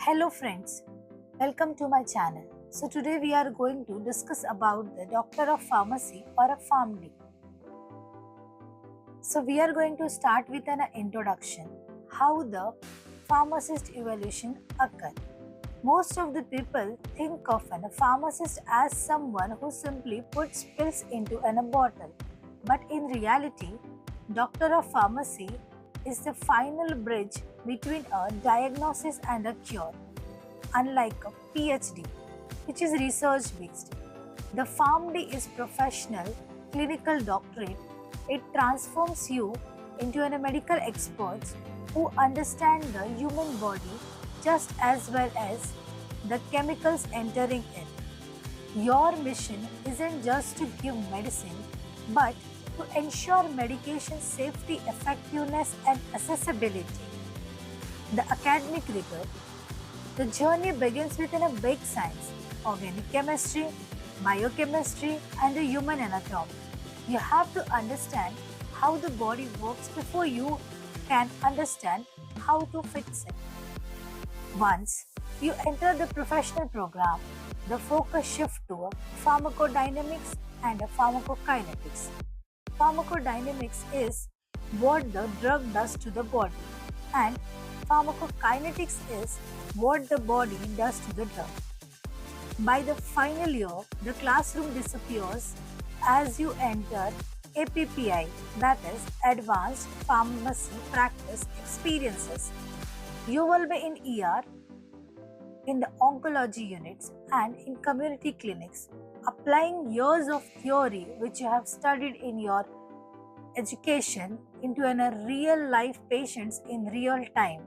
Hello friends, welcome to my channel. So today we are going to discuss about the Doctor of Pharmacy or a PharmD. So we are going to start with an introduction, how the pharmacist evolution occurred. Most of the people think of a pharmacist as someone who simply puts pills into a bottle. But in reality, Doctor of Pharmacy is the final bridge between a diagnosis and a cure. Unlike a PhD, which is research based, the PharmD is professional clinical doctorate. It transforms you into a medical expert who understand the human body just as well as the chemicals entering it. Your mission isn't just to give medicine, but to ensure medication safety, effectiveness, and accessibility. The academic rigor. The journey begins within a big science, organic chemistry, biochemistry, and the human anatomy. You have to understand how the body works before you can understand how to fix it. Once you enter the professional program, the focus shifts to pharmacodynamics and pharmacokinetics. Pharmacodynamics is what the drug does to the body, and pharmacokinetics is what the body does to the drug. By the final year, the classroom disappears as you enter APPI, that is Advanced Pharmacy Practice Experiences. You will be in ER, in the oncology units, and in community clinics, applying years of theory which you have studied in your education into a real life patients in real time.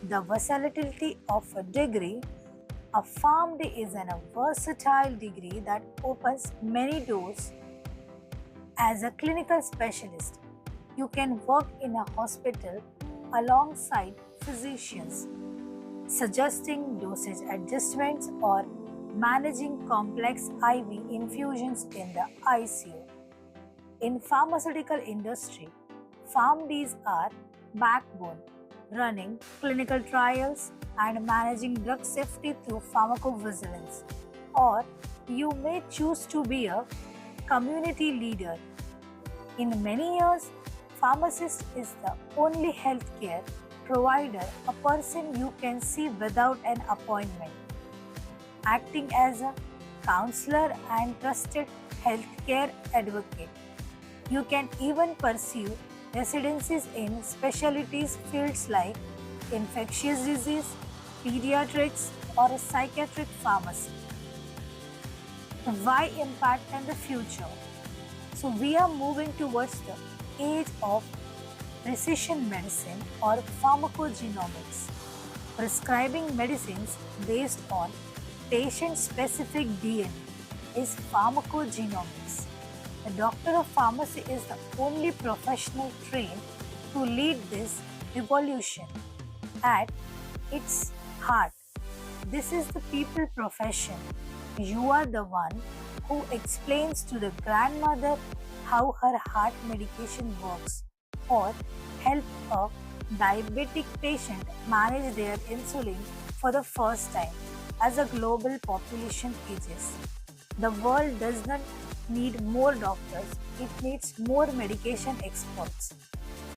The versatility of a degree. A PharmD is a versatile degree that opens many doors. As a clinical specialist, you can work in a hospital alongside physicians, suggesting dosage adjustments or managing complex IV infusions in the ICU. In pharmaceutical industry, PharmDs are backbone, running clinical trials and managing drug safety through pharmacovigilance. Or you may choose to be a community leader. In many years, pharmacist is the only healthcare provider a person you can see without an appointment, acting as a counselor and trusted healthcare advocate. You can even pursue residencies in specialties fields like infectious disease, pediatrics, or a psychiatric pharmacy. Why impact and the future? So we are moving towards the age of precision medicine or pharmacogenomics, prescribing medicines based on patient-specific DNA is pharmacogenomics. The Doctor of Pharmacy is the only professional trained to lead this revolution. At its heart, this is the people profession. You are the one who explains to the grandmother how her heart medication works, or help a diabetic patient manage their insulin for the first time. As a global population ages, the world does not need more doctors, it needs more medication experts.